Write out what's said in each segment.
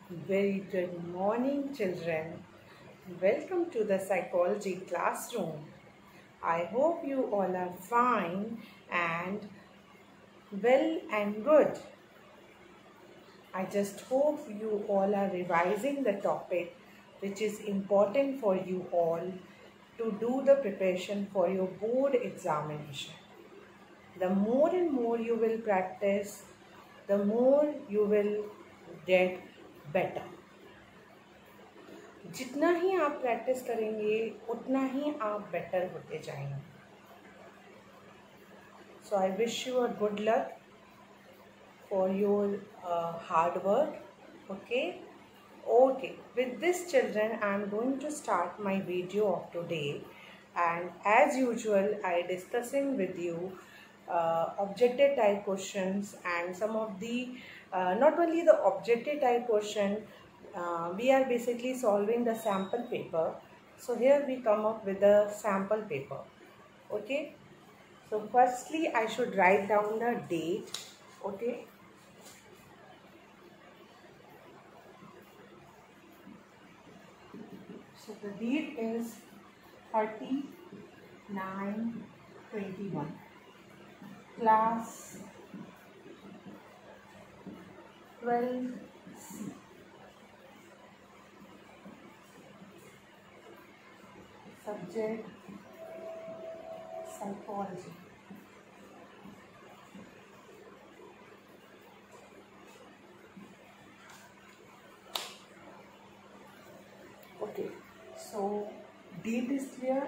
Very good morning, children. Welcome to the psychology classroom. I hope you all are fine and well and good. I just hope you all are revising the topic which is important for you all to do the preparation for your board examination. The more and more you will practice, the more you will get better. जितना ही आप practice करेंगे उतना ही आप better होते जाएंगे. So I wish you a good luck for your hard work. Okay, with this children I am going to start my video of today, and as usual I discussing with you objective type questions and some of the not only the objective type question, we are basically solving the sample paper. So here we come up with the sample paper. Okay, so firstly I should write down the date. Okay, so the date is 30/9/21. Class 12C. Subject psychology. Okay, so date is clear,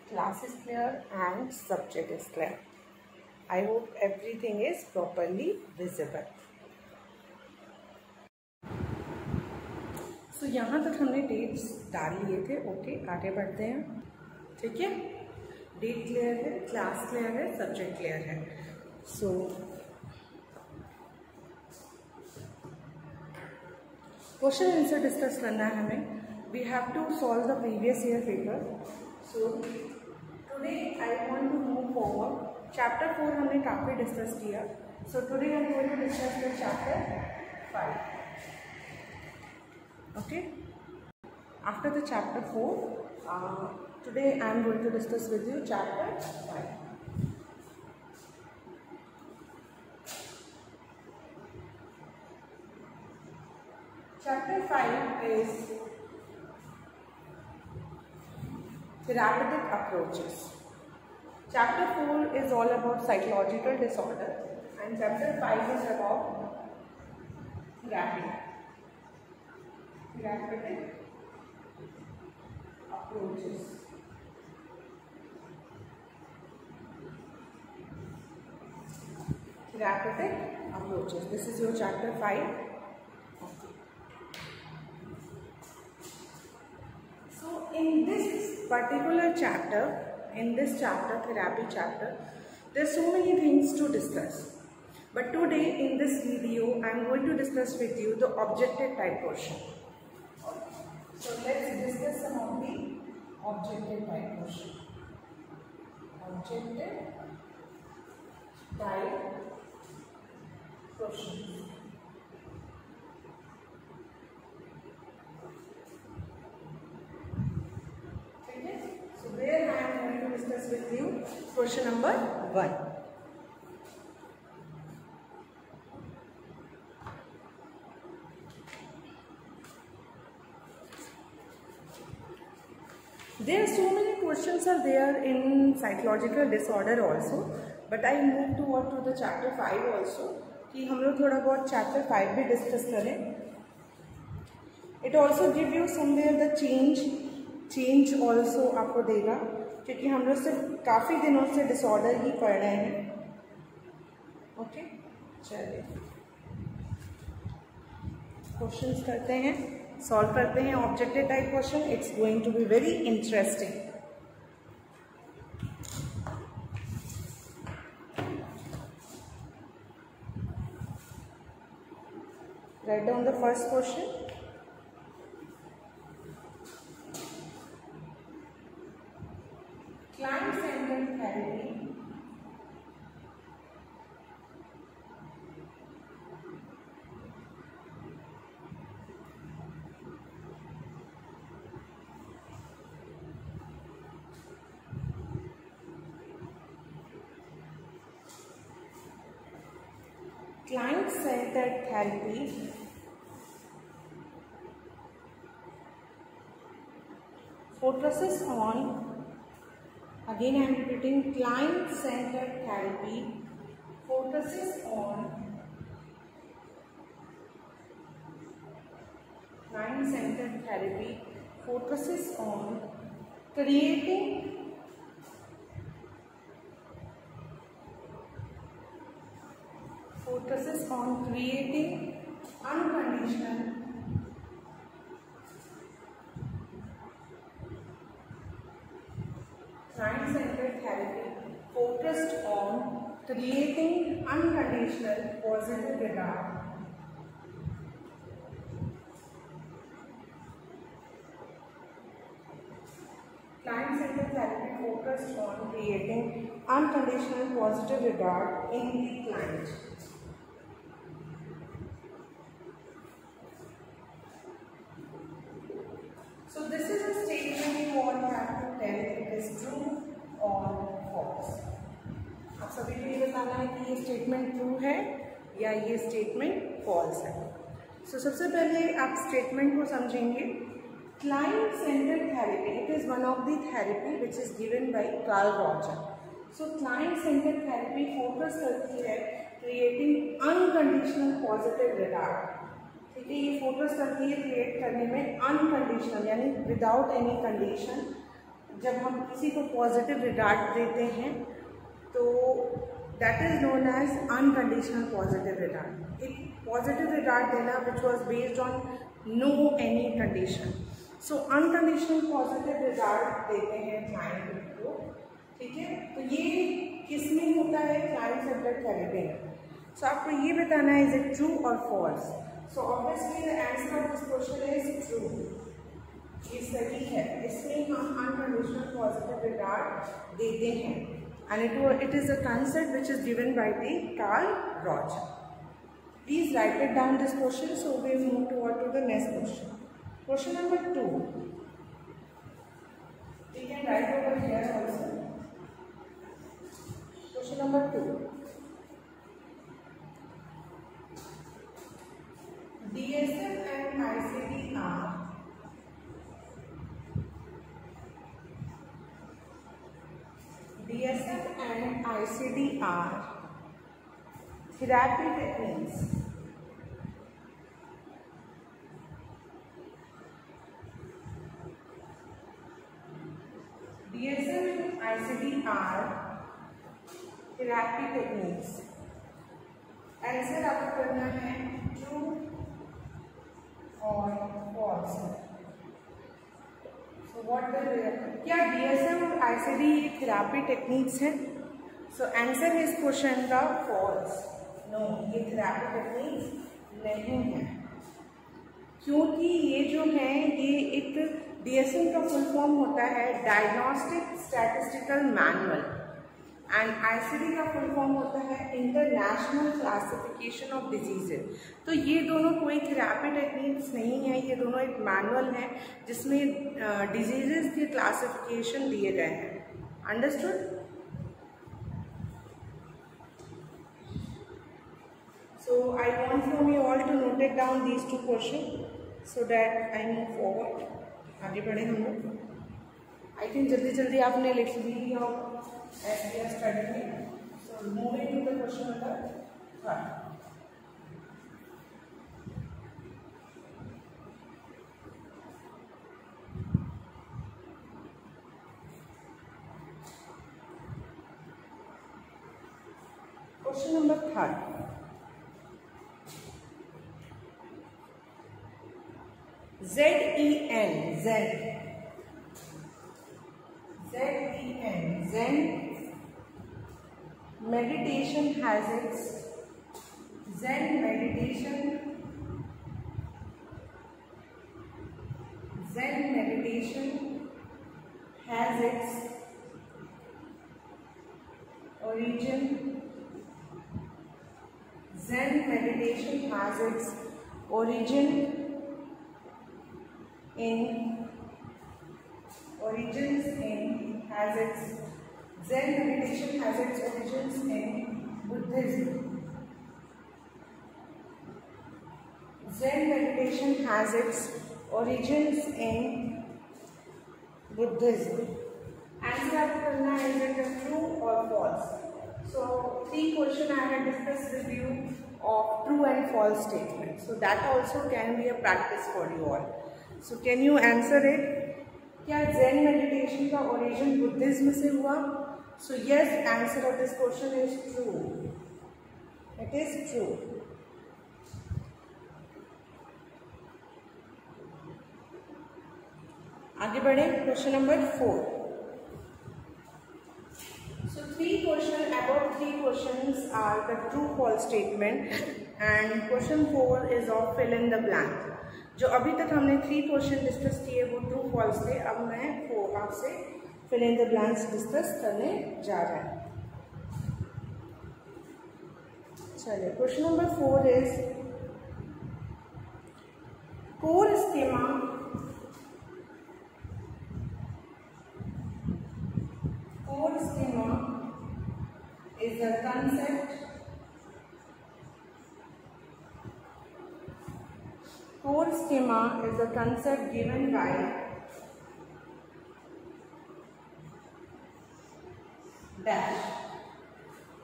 class is clear and subject is clear. I hope everything is properly visible. So यहाँ तक हमने dates डाल लिए थे. Okay, आगे बढ़ते हैं. ठीक है, डेट क्लियर है, क्लास क्लियर है, सब्जेक्ट क्लियर है. सो क्वेश्चन आंसर डिस्कस करना है हमें. We have to solve the previous year paper. So today I want to move forward. Chapter 4 हमने काफ़ी डिस्कस किया. So today I am going to discuss the chapter 5. Okay, after the chapter 4, today I am going to discuss with you chapter 5. Chapter 5 is therapeutic approaches. Chapter 4 is all about psychological disorder and chapter 5 is about therapeutic approaches. Therapeutic approaches. This is your chapter 5. Okay. So in this particular chapter, therapy chapter, there's so many things to discuss. But today in this video, I am going to discuss with you the objective type question. So let's discuss some of the objective type question. Objective type questions. Okay. So where I am going to discuss with you question number 1. There are so many questions are there in psychological disorder also, but I move toward to the chapter 5 also कि हम लोग थोड़ा बहुत chapter 5 भी discuss करें. It also give you somewhere the change also आपको देगा, क्योंकि हम लोग सिर्फ काफ़ी दिनों से disorder ही पढ़ रहे हैं. ओके, चलिए क्वेश्चंस करते हैं, सॉल्व करते हैं objective type question. It's going to be very interesting. Write down the first question. Client centred therapy client-centered therapy focuses on, again I am repeating, client-centered therapy focuses on creating unconditional client-centered therapy focused on creating unconditional positive regard client-centered therapy focused on creating unconditional positive regard in the client. So this is a statement you all have to tell it is true or false. आप सभी को ये बताना है कि ये statement true है या ये स्टेटमेंट फॉल्स है. सो सबसे पहले आप स्टेटमेंट को समझेंगे. Client centred therapy, it is one of the therapy which is given by Carl Roger. So client centred therapy focus करती है क्रिएटिंग अनकंडीशनल पॉजिटिव रिगार्ड. ठीक है, ये फोकस करती है क्रिएट करने में अनकंडीशनल यानी विदाउट एनी कंडीशन. जब हम किसी को पॉजिटिव रिगार्ड देते हैं तो that is known as unconditional positive regard. एक पॉजिटिव रिगार्ड देना which was based on no any condition. So unconditional positive regard देते हैं क्लाइंट को. ठीक है, तो ये किसमें होता है? क्लाइंट सेंटर्ड थेरेपी में. सो आपको ये बताना है इज इट ट्रू और false. So obviously the answer of this question is true. ये सही है, इसमें हम अनकंडीशनल पॉजिटिव रिगार्ड देते हैं. And it is a concept which is given by the Carl Rogers. Please write it down this question. So we will move to the next question. Question number 2. We can write over here also. Question number 2. DSM and ICD are therapy techniques DSM and ICD are therapy techniques. Answer आपको करना है true और false. क्या DSM और ICD therapy techniques हैं? So answer इस question का false. No, ये थेरापी टेक्निक्स नहीं है, क्योंकि ये जो है ये एक DSM का फुल फॉर्म होता है diagnostic statistical manual and ICD का फुल फॉर्म होता है इंटरनेशनल क्लासिफिकेशन ऑफ डिजीजेज. तो ये दोनों कोई थेरापी टेक्निक्स नहीं है, ये दोनों एक मैनुअल है जिसमें डिजीजेज के क्लासिफिकेशन दिए गए हैं. Understood? So I want from you all to note it down these two questions so that I move forward. आगे बढ़े हम लोग. आई थिंक जल्दी जल्दी आपने लिख भी लिया होगा as we are studying. So moving to the question number 1. Question number 3. Zen meditation has its origin. Zen meditation has its origin in Zen meditation has its origins in Buddhism. Zen meditation has its origins in Buddhism. Answer आपको करना है, is it true or false? So 3 questions I had discussed with you of true and false statements. So that also can be a practice for you all. So can you answer it? क्या Zen meditation का origin Buddhism से हुआ? So yes, answer of this question is true. It is true. आगे बढ़े, question number 4. So 3 questions, about 3 questions are the true false statement and question 4 is of fill in the blank. जो अभी तक हमने 3 question discuss किए वो true false थे, अब मैं 4 आपसे fill in the blanks discuss करने जा रहा है. चलिए, question number 4 is core schema is a concept. Core schema is a concept given by dash.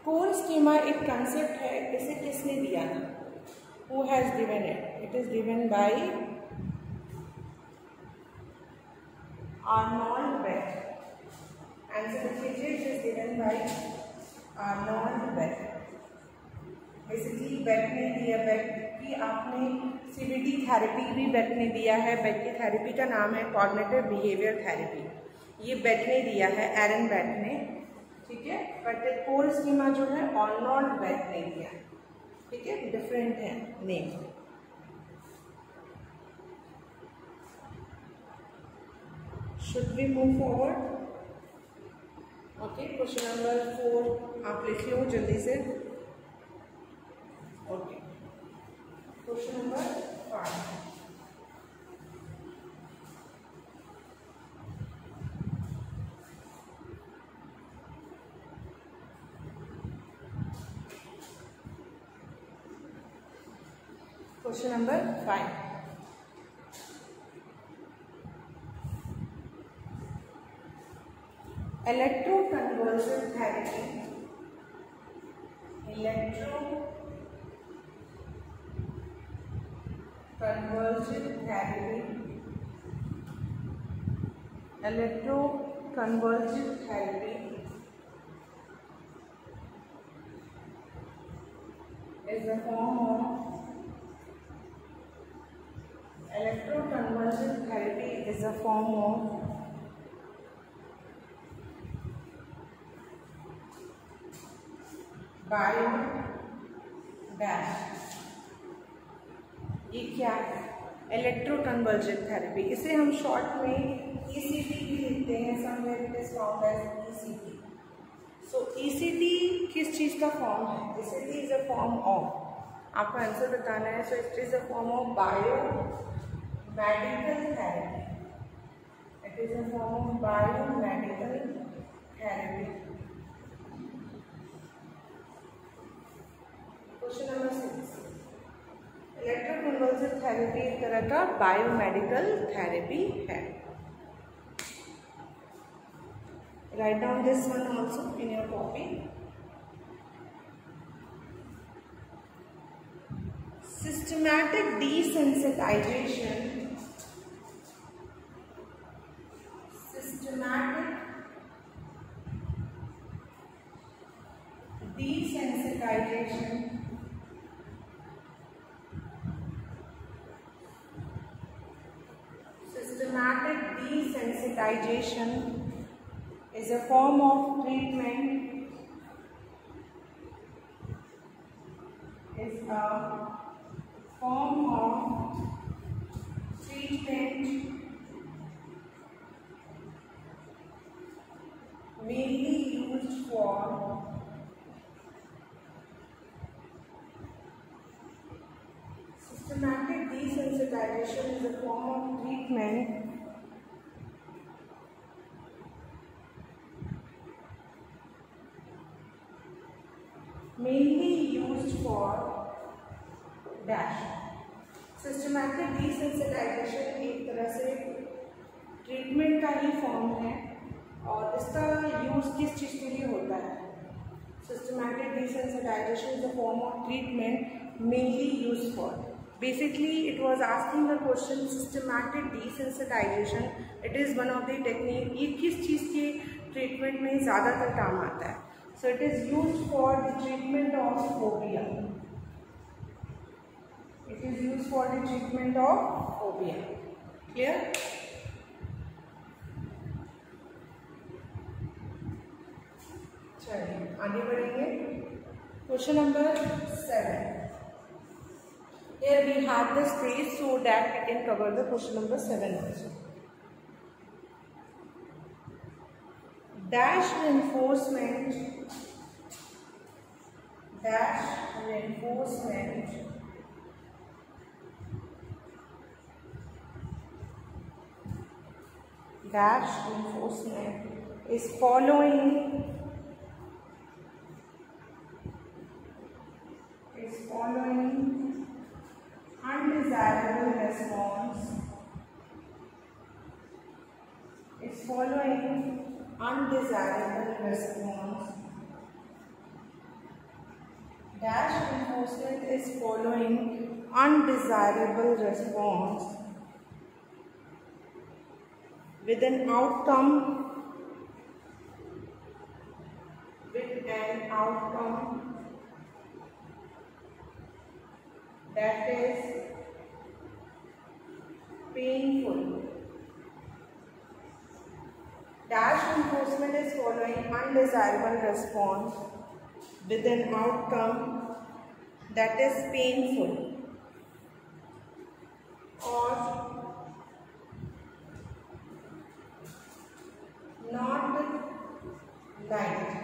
Core schema एक concept है, इसे किसने दिया था? Who has given it? It is given by Arnold Beck. Answer कीजिए, it is given by Arnold Beck. Basically Beck ने दिया, bake की आपने CBT थेरेपी भी बेक ने दिया है. बेक की थेरेपी का नाम है कॉग्निटिव बिहेवियर थेरेपी. ये बेक ने दिया है, एरन बेक ने, ठीक है. बट कोर स्कीमा जो है आर्नोल्ड बेक ने दिया, ठीक है. डिफरेंट है name. Should we move forward? Okay, question number 4 आप लिख लो जल्दी से. Okay, question number 5. Question number 5. Electroconvulsive therapy. Electroconvulsive therapy. Electroconvulsive therapy is a form of electroconvulsive therapy is a form of bio dash. ये क्या है? Electroconvulsive therapy. इसे हम शॉर्ट में ECT भी लिखते हैं. Somewhere it is found as ECT. So ECT किस चीज़ का फॉर्म है? ECT is a form of, आपको आंसर बताना है. So it is a form of biomedical therapy. It is a form of biomedical therapy. Question number 6. Electroconvulsive therapy एक तरह का बायोमेडिकल थेरेपी है. Write down this one also in your copy. Systematic desensitization. Systematic desensitization is a form of treatment. Is a form of treatment mainly used for systematic desensitization is a form of treatment mainly used for dash. Systematic desensitisation एक तरह से treatment का ही form है और इसका use किस चीज़ के लिए होता है? Systematic desensitisation is a form of treatment mainly use for, basically it was asking the question systematic desensitization, it is one of the technique, ये किस चीज़ के ट्रीटमेंट में ज़्यादातर काम आता है? So it is used for the treatment of phobia. It is used for the treatment of phobia. Clear? चलिए आगे बढ़ेंगे. Question number 7. Here we have the space so that we can cover the question number 7 also. Dash reinforcement. Dash reinforcement is following undesirable response Dash reinforcement is following undesirable response with an outcome that is painful. Dash reinforcement is following undesirable response with an outcome that is painful or not liked.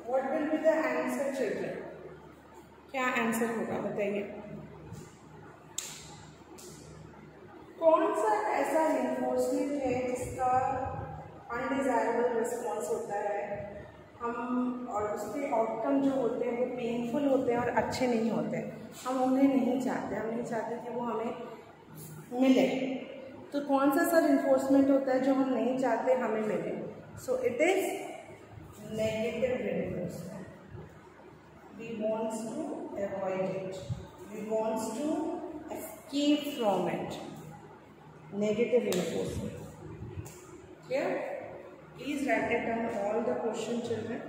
What will be the answer, children? क्या answer होगा बताइए? कौन सा ऐसा reinforcement है जिसका undesirable response होता है हम और उसके आउटकम जो होते हैं वो पेनफुल होते हैं और अच्छे नहीं होते, हम उन्हें नहीं चाहते, हम नहीं चाहते कि वो हमें मिले. तो कौन सा सर रिइंफोर्समेंट होता है जो हम नहीं चाहते हमें मिले? सो it is negative reinforcement. We wants to avoid it. We wants to escape from it. Negative reinforcement. Clear? Please write it down all the question, children.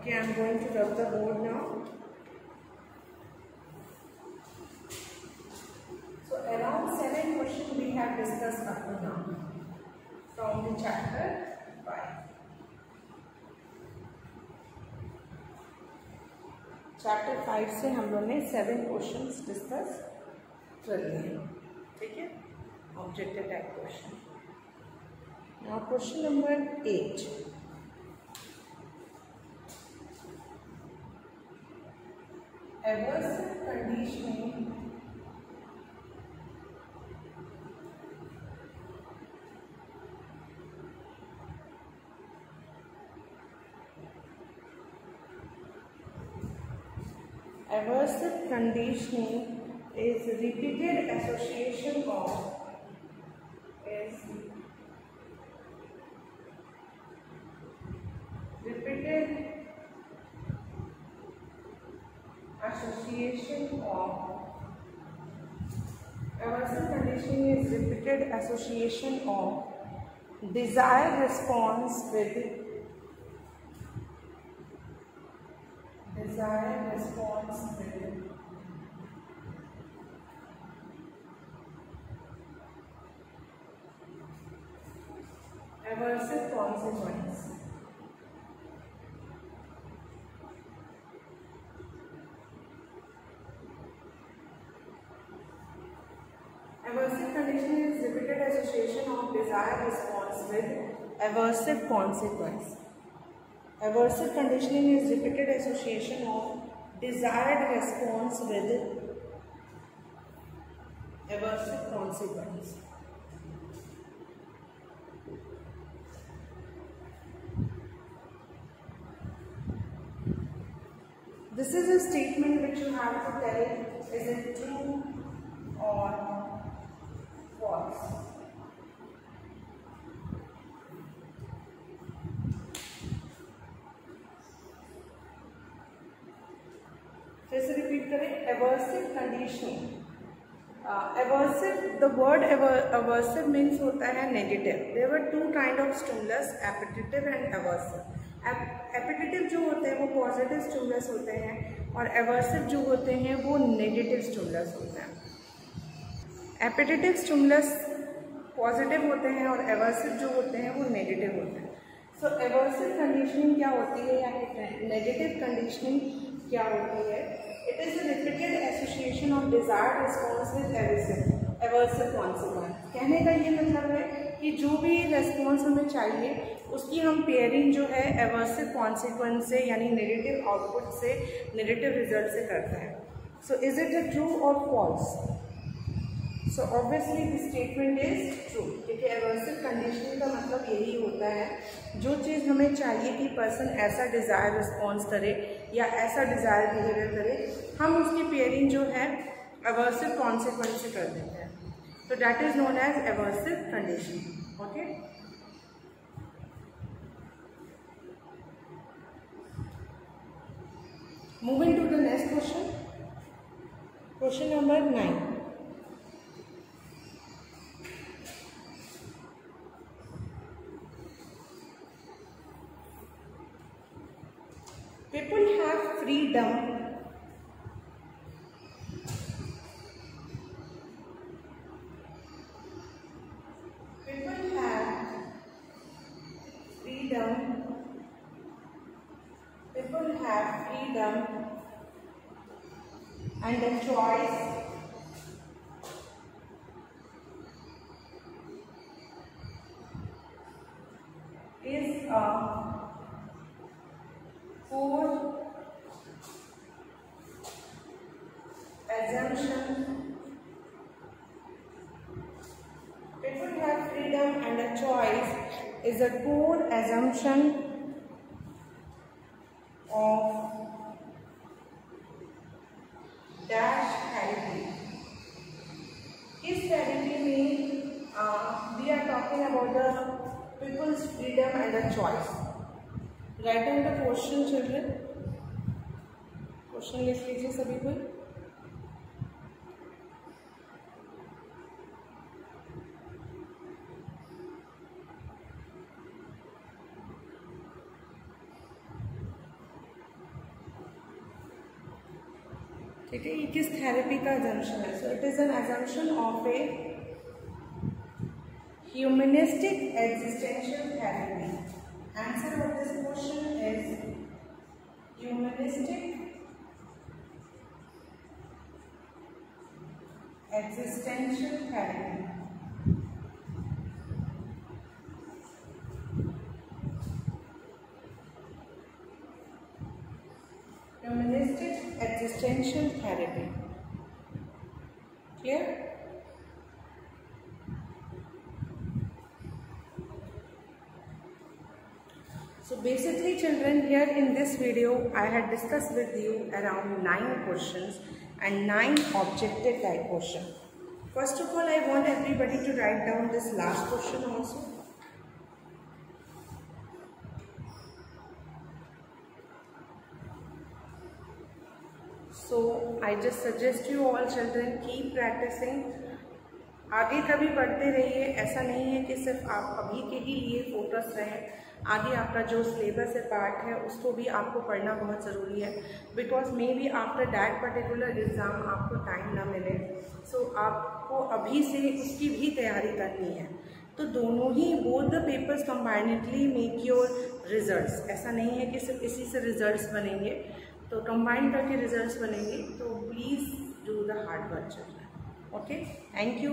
Okay, I am going to rub the board now. So around 7 questions we have discussed up to now from the chapter 5. Chapter 5 से हम लोगों ने 7 questions discuss कर लिए, ठीक है? Objective type question. Now question number 8. Aversive conditioning is repeated association of aversive conditioning is repeated association of desired response with aversive consequence. Aversive conditioning is repeated association of desired response with aversive consequence. Aversive conditioning is repeated association of desired response with aversive consequence. This is a statement which you have to tell, is it true or false? फिर से repeat करें, aversive conditioning. Aversive, the word aversive means होता है negative. There were two kind of stimulus, appetitive and aversive. Appetitive जो होते हैं वो positive stimulus होते हैं और aversive जो होते हैं वो negative stimulus होते हैं. Appetitive stimulus positive होते हैं और aversive जो होते हैं वो negative होते हैं. So aversive conditioning क्या होती है या negative conditioning क्या होती है? It is a repeated association of desired response with aversive consequence. कहने का ये मतलब है कि जो भी response हमें चाहिए उसकी हम पेयरिंग जो है aversive consequence से यानी negative output से negative result से करते हैं. So is it a true or false? So obviously the statement is true, क्योंकि aversive conditioning का मतलब यही होता है, जो चीज़ हमें चाहिए कि पर्सन ऐसा डिज़ायर रिस्पॉन्स करे या ऐसा डिज़ायर बिहेवियर करे, हम उसकी पेयरिंग जो है aversive consequence से कर देते हैं. So that is known as aversive conditioning. Okay. Moving to the next question. Question number 9. People have freedom and the choice is a core assumption. People have freedom and a choice is a core assumption of dash therapy. This therapy means we are talking about the people's freedom and the choice. Write down the question, children. Question लिख लीजिए सभी कोई. ठीक है, ये किस therapy का assumption है? So it is an assumption of a humanistic existential therapy. Answer of this question is humanistic existential therapy. Humanistic existential therapy. Clear? So basically children, here in this video I had discussed with you around 9 questions and 9 objective type questions. First of all, I want everybody to write down this last question also. So I just suggest you all children keep practicing. आगे कभी पढ़ते रहिए, ऐसा नहीं है कि सिर्फ आप अभी के ही लिए फोकस रहें. आगे आपका जो सिलेबस है पार्ट है उसको भी आपको पढ़ना बहुत ज़रूरी है, because may be after that particular exam आपको टाइम ना मिले. सो आपको अभी से उसकी भी तैयारी करनी है. तो दोनों ही both the papers combinedly make your results. ऐसा नहीं है कि सिर्फ इसी से रिजल्ट्स बनेंगे, तो कंबाइन करके रिजल्ट्स बनेंगे. तो please do the hard work children. Okay, thank you.